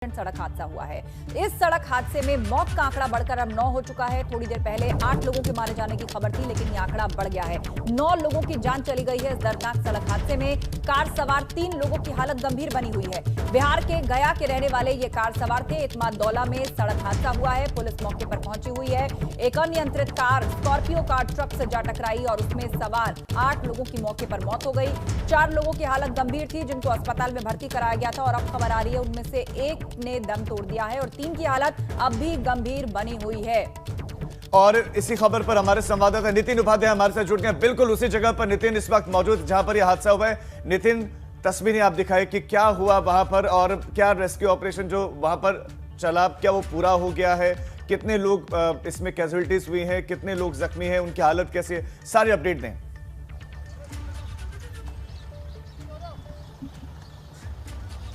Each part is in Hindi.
सड़क हादसा हुआ है। इस सड़क हादसे में मौत का आंकड़ा बढ़कर अब 9 हो चुका है। थोड़ी देर पहले 8 लोगों के मारे जाने की खबर थी, लेकिन यह आंकड़ा बढ़ गया है। 9 लोगों की जान चली गई है। इस दर्दनाक सड़क हादसे में कार सवार 3 लोगों की हालत गंभीर बनी हुई है। बिहार के गया के रहने वाले ये कार सवार थे। इतमाद-दौला में सड़क हादसा हुआ है। पुलिस मौके पर पहुंची हुई है। एक अनियंत्रित कार स्कॉर्पियो कार ट्रक से जा टकराई और उसमें सवार 8 लोगों की मौके पर मौत हो गई। 4 लोगों की हालत गंभीर थी, जिनको अस्पताल में भर्ती कराया गया था और अब खबर आ रही है उनमें से एक ने दम तोड़ दिया है और 3 की हालत अब भी गंभीर बनी हुई है। और इसी खबर पर हमारे संवाददाता नितिन उपाध्याय हमारे साथ जुड़ गए। बिल्कुल उसी जगह पर नितिन इस वक्त मौजूद जहां पर यह हादसा हुआ है। नितिन, तस्वीरें आप दिखाएं कि क्या हुआ वहां पर और क्या रेस्क्यू ऑपरेशन जो वहां पर चला, क्या वो पूरा हो गया है? कितने लोग इसमें कैजुअलिटीज हुई हैं, कितने लोग जख्मी हैं, उनकी हालत कैसी है, सारी अपडेट दें।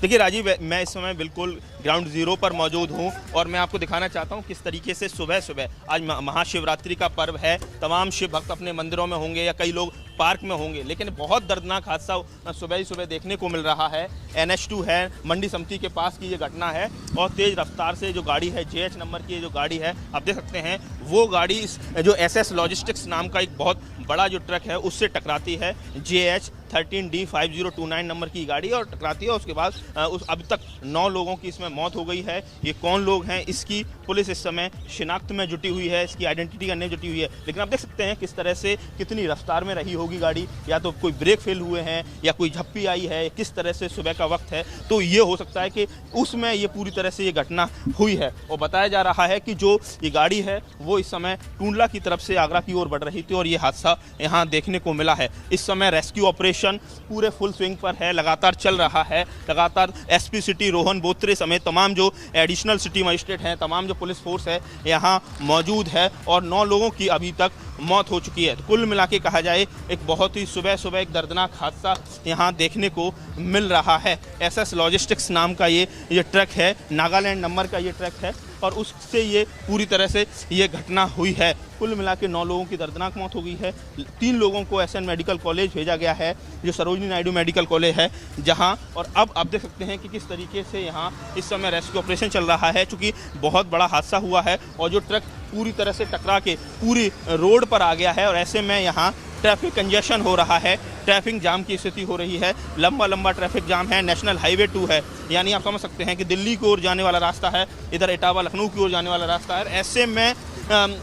देखिए राजीव, मैं इस समय बिल्कुल ग्राउंड जीरो पर मौजूद हूं और मैं आपको दिखाना चाहता हूं किस तरीके से सुबह सुबह आज महाशिवरात्रि का पर्व है। तमाम शिव भक्त अपने मंदिरों में होंगे या कई लोग पार्क में होंगे, लेकिन बहुत दर्दनाक हादसा सुबह ही सुबह देखने को मिल रहा है। NH2 है, मंडी समिति के पास की ये घटना है और तेज रफ्तार से जो गाड़ी है, JH नंबर की जो गाड़ी है, आप देख सकते हैं वो गाड़ी जो SS लॉजिस्टिक्स नाम का एक बहुत बड़ा जो ट्रक है उससे टकराती है। JH 13D5029 नंबर की गाड़ी और टकराती है। उसके बाद अब तक 9 लोगों की इसमें मौत हो गई है। ये कौन लोग हैं इसकी पुलिस इस समय शिनाख्त में जुटी हुई है, इसकी आइडेंटिटी करने जुटी हुई है। लेकिन आप देख सकते हैं किस तरह से कितनी रफ्तार में रही होगी गाड़ी, या तो कोई ब्रेक फेल हुए हैं या कोई झप्पी आई है, किस तरह से सुबह का वक्त है, तो ये हो सकता है कि उसमें ये पूरी तरह से ये घटना हुई है। और बताया जा रहा है कि जो ये गाड़ी है वो इस समय टूंडला की तरफ से आगरा की ओर बढ़ रही थी और ये हादसा यहाँ देखने को मिला है। इस समय रेस्क्यू ऑपरेशन पूरे फुल स्विंग पर है, लगातार चल रहा है। लगातार SP सिटी रोहन बोत्रे समेत तमाम जो एडिशनल सिटी मजिस्ट्रेट हैं, तमाम जो पुलिस फोर्स है यहाँ मौजूद है और 9 लोगों की अभी तक मौत हो चुकी है। कुल मिला के कहा जाए एक बहुत ही सुबह सुबह एक दर्दनाक हादसा यहाँ देखने को मिल रहा है। SS लॉजिस्टिक्स नाम का ये ट्रक है, नागालैंड नंबर का ये ट्रक है और उससे ये पूरी तरह से ये घटना हुई है। कुल मिला के 9 लोगों की दर्दनाक मौत हो गई है। 3 लोगों को SN मेडिकल कॉलेज भेजा गया है, जो सरोजनी नायडू मेडिकल कॉलेज है जहां, और अब आप देख सकते हैं कि किस तरीके से यहाँ इस समय रेस्क्यू ऑपरेशन चल रहा है। चूँकि बहुत बड़ा हादसा हुआ है और जो ट्रक पूरी तरह से टकरा के पूरी रोड पर आ गया है और ऐसे में यहाँ ट्रैफिक कंजेशन हो रहा है, ट्रैफिक जाम की स्थिति हो रही है। लंबा ट्रैफिक जाम है। नेशनल हाईवे 2 है, यानी आप समझ सकते हैं कि दिल्ली की ओर जाने वाला रास्ता है, इधर इटावा लखनऊ की ओर जाने वाला रास्ता है। ऐसे में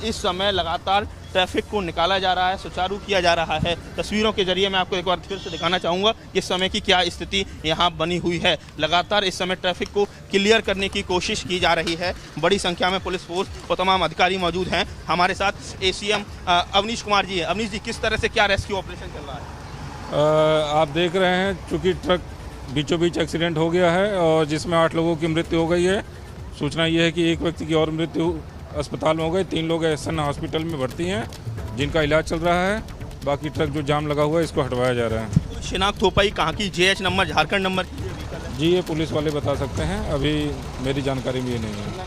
इस समय लगातार ट्रैफिक को निकाला जा रहा है, सुचारू किया जा रहा है। तस्वीरों के जरिए मैं आपको एक बार फिर से दिखाना चाहूँगा इस समय की क्या स्थिति यहाँ बनी हुई है। लगातार इस समय ट्रैफिक को क्लियर करने की कोशिश की जा रही है। बड़ी संख्या में पुलिस फोर्स और तमाम अधिकारी मौजूद हैं। हमारे साथ ACM अवनीश कुमार जी है। अवनीश जी, किस तरह से क्या रेस्क्यू ऑपरेशन चल रहा है? आप देख रहे हैं, चूँकि ट्रक बीचों बीच एक्सीडेंट हो गया है और जिसमें 8 लोगों की मृत्यु हो गई है। सूचना ये है कि एक व्यक्ति की और मृत्यु अस्पताल में हो गई। 3 लोग SN हॉस्पिटल में भर्ती हैं जिनका इलाज चल रहा है। बाकी ट्रक जो जाम लगा हुआ है इसको हटवाया जा रहा है। शिनाख्त हो पाई कहाँ की? JH नंबर झारखंड नंबर की? जी, ये पुलिस वाले बता सकते हैं, अभी मेरी जानकारी में ये नहीं है।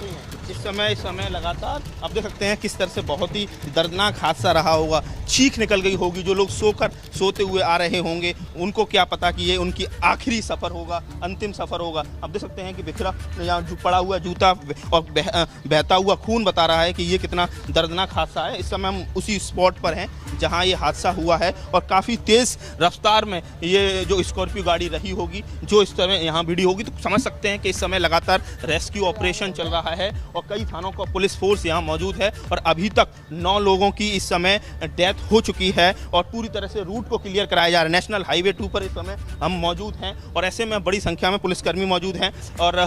इस समय लगातार आप देख सकते हैं किस तरह से बहुत ही दर्दनाक हादसा रहा होगा। चीख निकल गई होगी। जो लोग सोते हुए आ रहे होंगे उनको क्या पता कि ये उनकी आखिरी सफ़र होगा, अंतिम सफ़र होगा। आप देख सकते हैं कि बिखरा यहाँ जो पड़ा हुआ जूता और बहता हुआ खून बता रहा है कि ये कितना दर्दनाक हादसा है। इस समय हम उसी स्पॉट पर हैं जहाँ ये हादसा हुआ है और काफ़ी तेज़ रफ्तार में ये जो स्कॉर्पियो गाड़ी रही होगी जो इस समय यहाँ भिड़ी होगी, तो समझ सकते हैं कि इस समय लगातार रेस्क्यू ऑपरेशन चल रहा है और कई थानों का पुलिस फोर्स यहाँ मौजूद है और अभी तक 9 लोगों की इस समय डेथ हो चुकी है और पूरी तरह से रूट को क्लियर कराया जा रहा है। नेशनल हाईवे 2 पर इस समय हम मौजूद हैं और ऐसे में बड़ी संख्या में पुलिसकर्मी मौजूद हैं और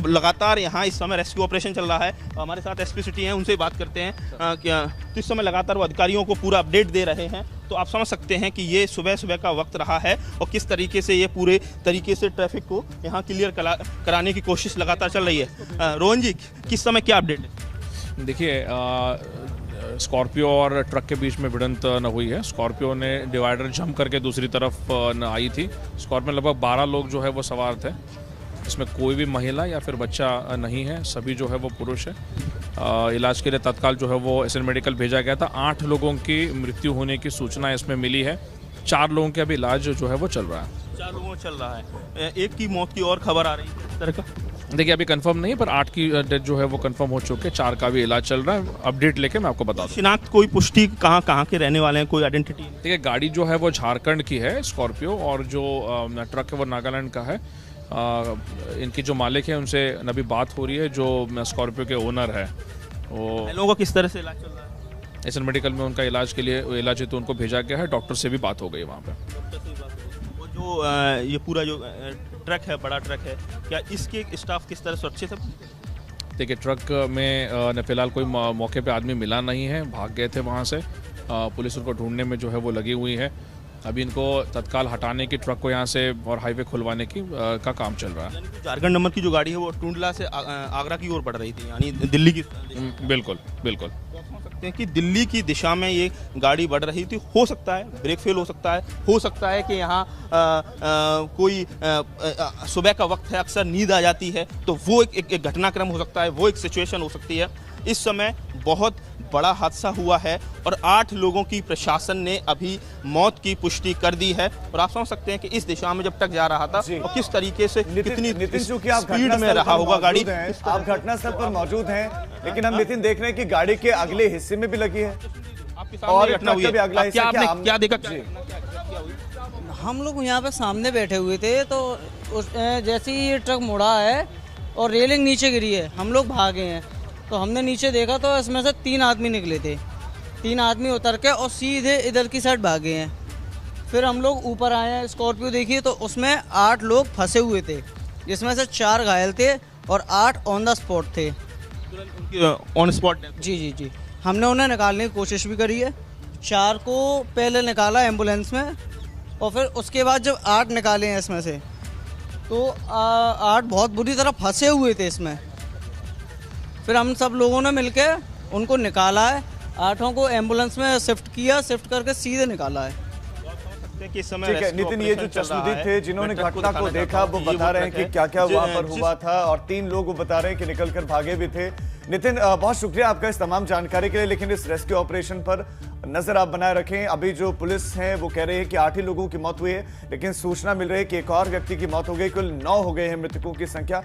लगातार यहाँ इस समय रेस्क्यू ऑपरेशन चल रहा है। हमारे साथ SP सिटी हैं, उनसे बात करते हैं कि इस समय लगातार वो अधिकारियों को पूरा अपडेट दे रहे हैं। तो आप समझ सकते हैं कि ये सुबह सुबह का वक्त रहा है और किस तरीके से ये पूरे तरीके से ट्रैफिक को यहाँ क्लियर कराने की कोशिश लगातार चल रही है। रोहन जी, किस समय क्या अपडेट है? देखिए, स्कॉर्पियो और ट्रक के बीच में भिड़ंत न हुई है। स्कॉर्पियो ने डिवाइडर जंप करके दूसरी तरफ न आई थी। स्कॉर्पियो में लगभग 12 लोग जो है वो सवार थे। इसमें कोई भी महिला या फिर बच्चा नहीं है, सभी जो है वो पुरुष है। इलाज के लिए तत्काल जो है वो SN मेडिकल भेजा गया था। 8 लोगों की मृत्यु होने की सूचना इसमें मिली है। 4 लोगों के अभी इलाज जो है वो चल रहा है। 4 लोगों चल रहा है। एक की मौत की और खबर आ रही है इस तरह का। देखिए अभी कंफर्म नहीं, पर 8 की डेथ जो है वो कंफर्म हो चुके हैं, 4 का भी इलाज चल रहा है। अपडेट लेके मैं आपको बता दूँ। शिनाख्त कोई पुष्टि कहाँ के रहने वाले हैं, कोई आइडेंटिटी? देखिए गाड़ी जो है वो झारखंड की है स्कॉर्पियो, और जो ट्रक है वो नागालैंड का है। इनकी जो मालिक है उनसे अभी बात हो रही है, जो स्कॉर्पियो के ओनर है वो। लोगों का किस तरह से इलाज चल रहा है? एसएन मेडिकल में उनका इलाज के लिए इलाज है तो उनको भेजा गया है, डॉक्टर से भी बात हो गई वहाँ पे। वो जो ये पूरा जो ट्रक है, बड़ा ट्रक है, क्या इसके स्टाफ किस तरह सुरक्षित है? देखिए ट्रक में फिलहाल कोई मौके पे आदमी मिला नहीं है, भाग गए थे वहाँ से। पुलिस उनको ढूंढने में जो है वो लगी हुई है। अभी इनको तत्काल हटाने की, ट्रक को यहाँ से और हाईवे खुलवाने की का काम चल रहा है। झारखंड नंबर की जो गाड़ी है वो टुंडला से आगरा की ओर बढ़ रही थी, यानी दिल्ली की। बिल्कुल बिल्कुल। सकते हैं कि दिल्ली की दिशा में ये गाड़ी बढ़ रही थी। हो सकता है ब्रेक फेल हो सकता है कि यहाँ कोई सुबह का वक्त है, अक्सर नींद आ जाती है, तो वो एक घटनाक्रम हो सकता है, वो एक सिचुएशन हो सकती है। इस समय बहुत बड़ा हादसा हुआ है और 8 लोगों की प्रशासन ने अभी मौत की पुष्टि कर दी है। और आप समझ सकते हैं कि इस दिशा में जब तक जा रहा था और किस तरीके से कितनी स्पीड में रहा होगा गाड़ी। आप घटनास्थल पर मौजूद हैं, लेकिन हम नितिन देख रहे हैं कि गाड़ी के अगले हिस्से में भी लगी है और घटना हुई है। क्या देखा? हम लोग यहाँ पे सामने बैठे हुए थे, तो जैसे ही ये ट्रक मुड़ा है और रेलिंग नीचे गिरी है, हम लोग भागे हैं। तो हमने नीचे देखा तो इसमें से 3 आदमी निकले थे। 3 आदमी उतर के और सीधे इधर की साइड भागे हैं। फिर हम लोग ऊपर आए हैं, स्कॉर्पियो देखिए तो उसमें 8 लोग फंसे हुए थे, जिसमें से 4 घायल थे और 8 ऑन द स्पॉट थे। On spot? जी जी जी, हमने उन्हें निकालने की कोशिश भी करी है। 4 को पहले निकाला एम्बुलेंस में, और फिर उसके बाद जब 8 निकाले हैं इसमें से, तो 8 बहुत बुरी तरह फंसे हुए थे इसमें। फिर हम सब लोगों ने मिलकर उनको निकाला है, 8 को एम्बुलेंस में शिफ्ट किया, शिफ्ट करके सीधे निकाला है। ठीक है नितिन, ये जो चश्मदीद थे जिन्होंने घटना को देखा वो बता रहे हैं कि क्या क्या वहां पर हुआ था, और 3 लोग वो बता रहे हैं कि निकलकर भागे भी थे। नितिन बहुत शुक्रिया आपका इस तमाम जानकारी के लिए, लेकिन इस रेस्क्यू ऑपरेशन पर नजर आप बनाए रखें। अभी जो पुलिस है वो कह रही है कि 8 ही लोगों की मौत हुई है, लेकिन सूचना मिल रही है कि एक और व्यक्ति की मौत हो गई। कुल 9 हो गए हैं मृतकों की संख्या।